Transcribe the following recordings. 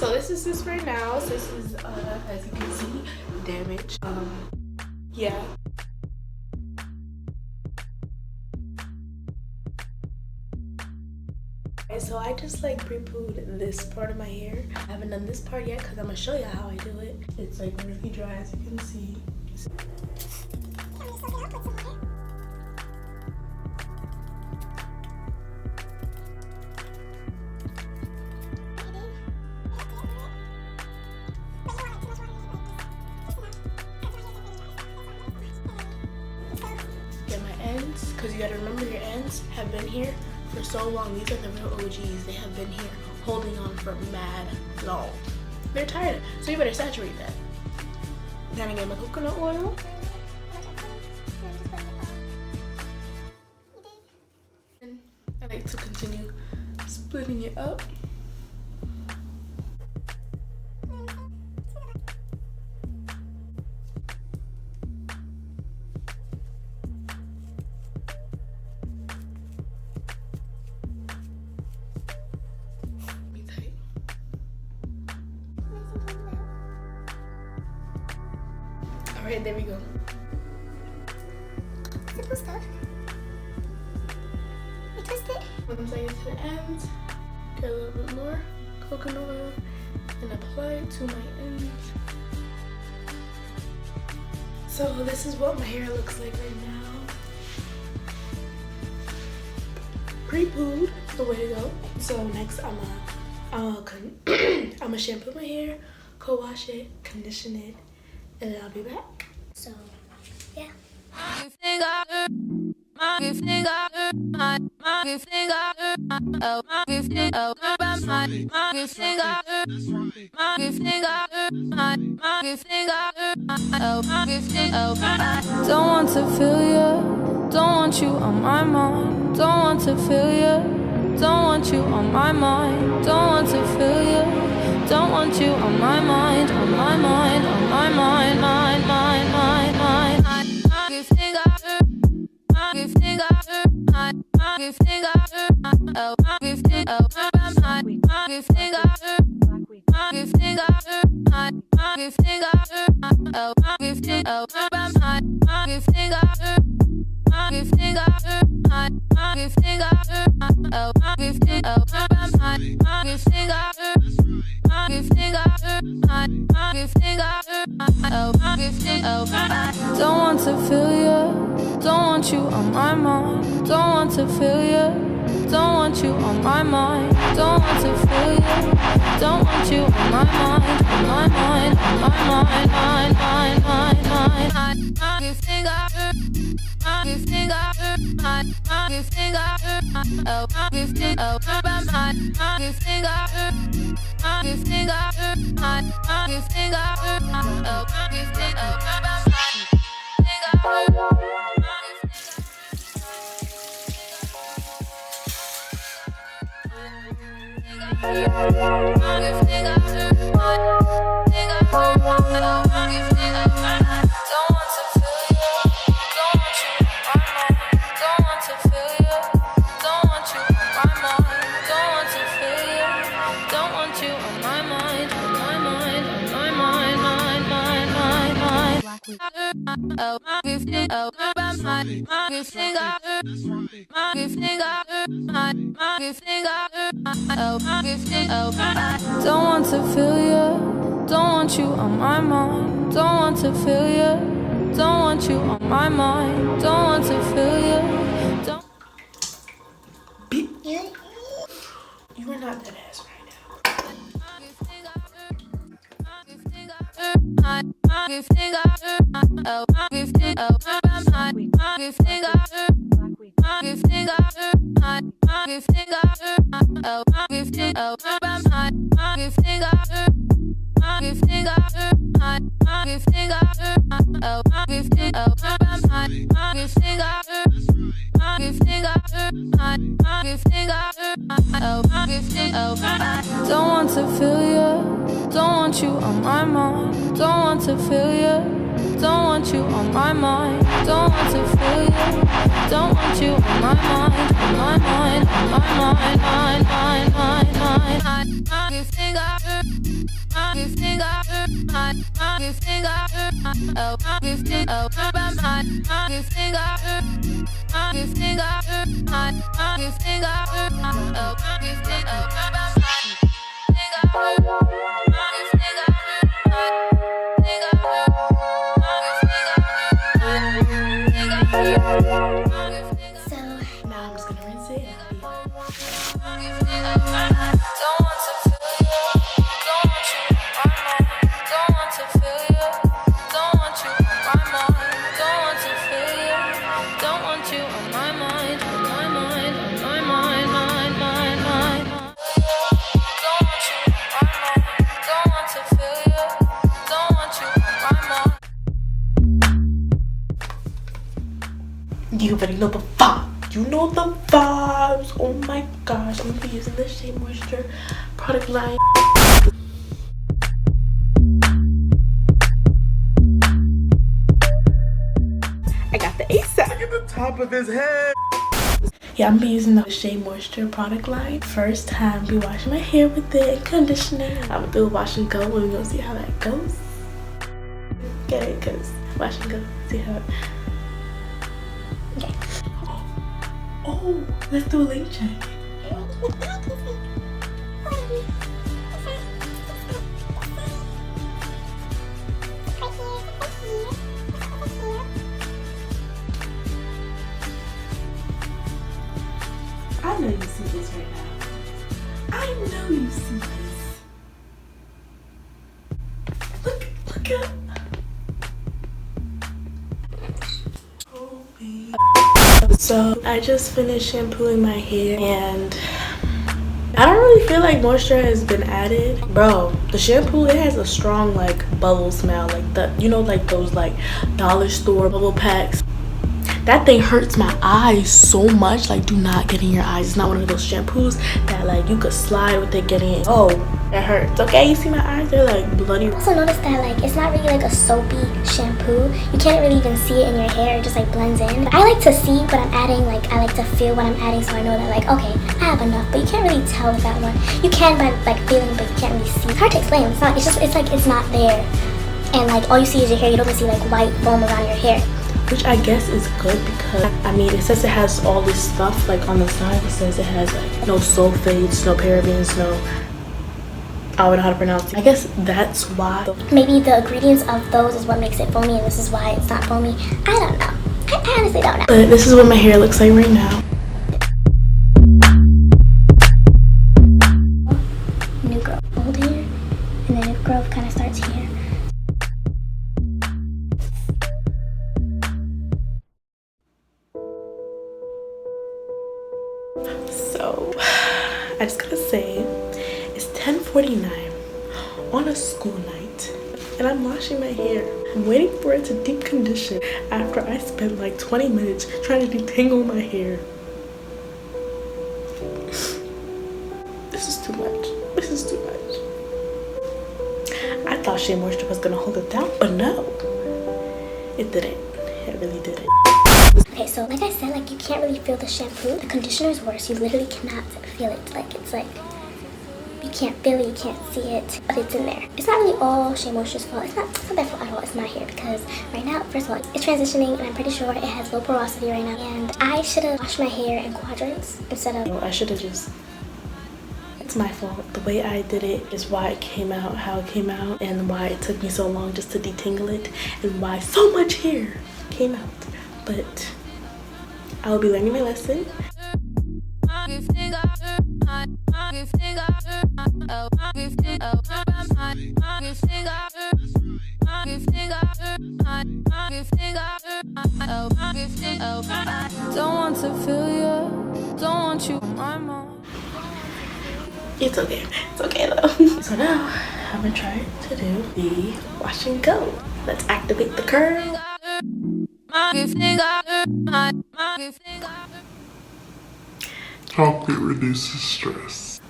So this is this right now. So this is as you can see, damage. Yeah. Okay, so I just like pre-pooed this part of my hair. I haven't done this part yet because I'm gonna show you how I do it. It's like really dry, as you can see. Get my ends, because you gotta remember your ends have been here for so long. These are the real OGs. They have been here holding on for mad long. They're tired, so you better saturate that. Then I get my coconut oil. And I like to continue splitting it up. Alright, there we go. Simple stuff. I twist it. Once I get to the end, get a little bit more coconut oil and apply it to my ends. So this is what my hair looks like right now. Pre-pooed, the way to go. So next I'm gonna shampoo my hair, co-wash it, condition it, and then I'll be back. So, yeah. Don't want to feel you, don't want you on my mind. Don't want to feel you, don't want you on my mind. Don't want to feel you, don't want you on my mind, on my mind, on my mind, mind, mind, mind, mind. Don't want to feel you, don't want you on my mind. Don't want to feel you, don't want you on my mind. Don't want to feel you, don't want you on my mind, on my mind, on my mind, mind, mind, mind, mind. Don't want to feel you, don't want you on my mind. Don't want to feel you, don't want you on my mind. Don't want to feel you, don't. You are not that ass right now. Don't want to feel you, don't want you on my mind. Don't want to feel you, don't want you on my mind. Don't want to feel you, don't want you on my mind, on my mind, on my mind, mind, mind, mind, mind. You think you think you think oh, you think oh, you think you think you think oh, you think So now I'm just gonna rinse it. don't want to feel you, don't want you on my mind, don't want to feel you, don't want you on my mind, don't want to feel you, don't want you on my mind, on my mind, on my mind, mind, mind, mind, mind. Don't want you on my mind, don't want to feel you, don't want you on my mind. You already know the vibe. You know the vibes. Oh my gosh, I'm gonna be using the Shea Moisture product line. I got the ASAP. Look at the top of his head. Yeah, I'm gonna be using the Shea Moisture product line. First time be washing my hair with it and conditioning. I'm gonna do a wash and go and we're gonna see how that goes. Okay, cause wash and go, see how it. Okay. Oh, let's do a link check. I know you see this right now. I know you see this. Look at. Oh, baby. So I just finished shampooing my hair and I don't really feel like moisture has been added. Bro, the shampoo, it has a strong like bubble smell, like the, you know, like those like dollar store bubble packs. That thing hurts my eyes so much. Like, do not get in your eyes. It's not one of those shampoos that like you could slide with it getting in. Oh, it hurts. Okay, you see my eyes? They're like bloody. I also noticed that like it's not really like a soapy shampoo. You can't really even see it in your hair. It just like blends in. But I like to see what I'm adding. Like I like to feel what I'm adding, so I know that like okay, I have enough. But you can't really tell with that one. You can by like feeling, but you can't really see. It's hard to explain. It's not. It's just. It's like it's not there. And like all you see is your hair. You don't even see like white foam around your hair. Which I guess is good because I mean it says it has all this stuff like on the side. It says it has like no sulfates, no parabens, no, I don't know how to pronounce it. I guess that's why. Maybe the ingredients of those is what makes it foamy, and this is why it's not foamy. I don't know. I honestly don't know. But this is what my hair looks like right now. New growth, old hair, and then new growth kind of starts here. So I just gotta say it's 10:49 on a school night and I'm washing my hair. I'm waiting for it to deep condition after I spent like 20 minutes trying to detangle my hair. This is too much. This is too much. I thought Shea Moisture was gonna hold it down, but no, it didn't. It really didn't. Okay, so like I said, like you can't really feel the shampoo. The conditioner is worse. You literally cannot feel it. Like it's like you can't feel it, you can't see it, but it's in there. It's not really all Shea Moisture's fault. It's not their fault at all. It's my hair because right now, first of all, it's transitioning and I'm pretty sure it has low porosity right now. And I should have washed my hair in quadrants instead of. I should have just. It's my fault. The way I did it is why it came out how it came out and why it took me so long just to detangle it and why so much hair came out. But I will be learning my lesson. Don't want to feel you, don't want you on my mind. It's okay. It's okay though. So now I'm gonna try to do the wash and go. Let's activate the curl. Chocolate reduces stress.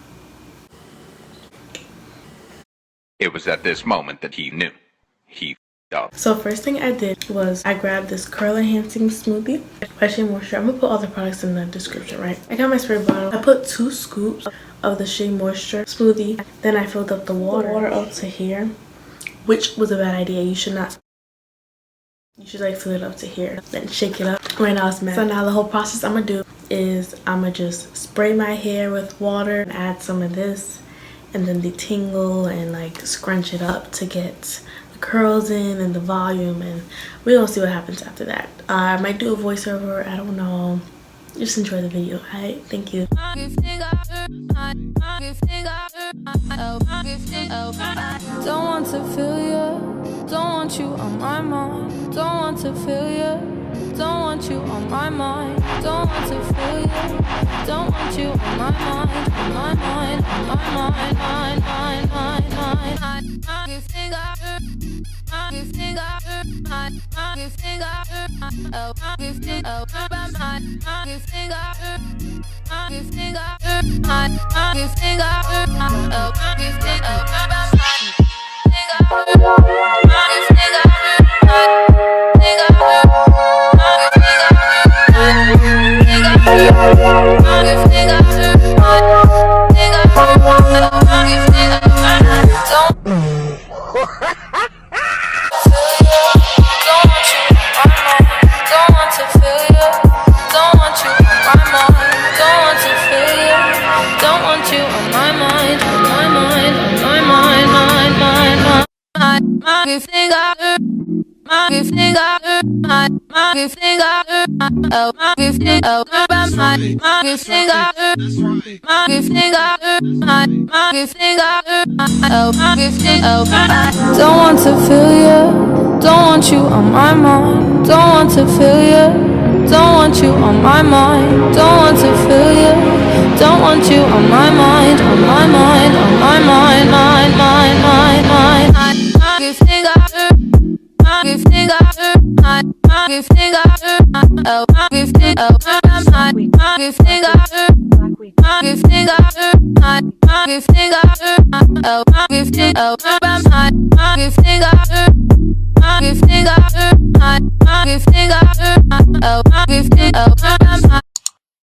It was at this moment that he knew. He So first thing I did was I grabbed this curl enhancing smoothie by Shea Moisture. I'm gonna put all the products in the description, right? I got my spray bottle. I put 2 scoops of the Shea Moisture smoothie. Then I filled up the water up to here, which was a bad idea. You should not. You should like fill it up to here, then shake it up. Right now it's mad. So now the whole process I'm gonna do is I'm gonna just spray my hair with water and add some of this and then detangle and like scrunch it up to get the curls in and the volume, and we're gonna see what happens after that. I might do a voiceover, I don't know. Just enjoy the video. Alright, thank you. Don't want to feel you, don't want you on my mind. Don't want to feel you, don't want you on my mind. Don't want to feel you, don't want you on my mind, on my mind, on my mind, mind, mind, mind, mind. You think I hurt, you think I hurt, you think I hurt, you think I hurt, you think I hurt, you think I hurt, you think I hurt, you think I hurt. You think I hurt, you think I hurt, you think I hurt, you think I hurt, you think I hurt, you think I hurt, you think I hurt, you think I hurt. Don't want to feel you, don't want you on my mind. Don't want to feel you, don't want you on my mind. Don't want to feel you, don't want you on my mind, on my mind, on my mind, mind, mind, mind, mind. You think I hurt, you think I hurt, you think I hurt, you think I hurt, you think I hurt, you think I hurt, you think I hurt, you think I hurt, you think I hurt, you think I hurt, you think I hurt.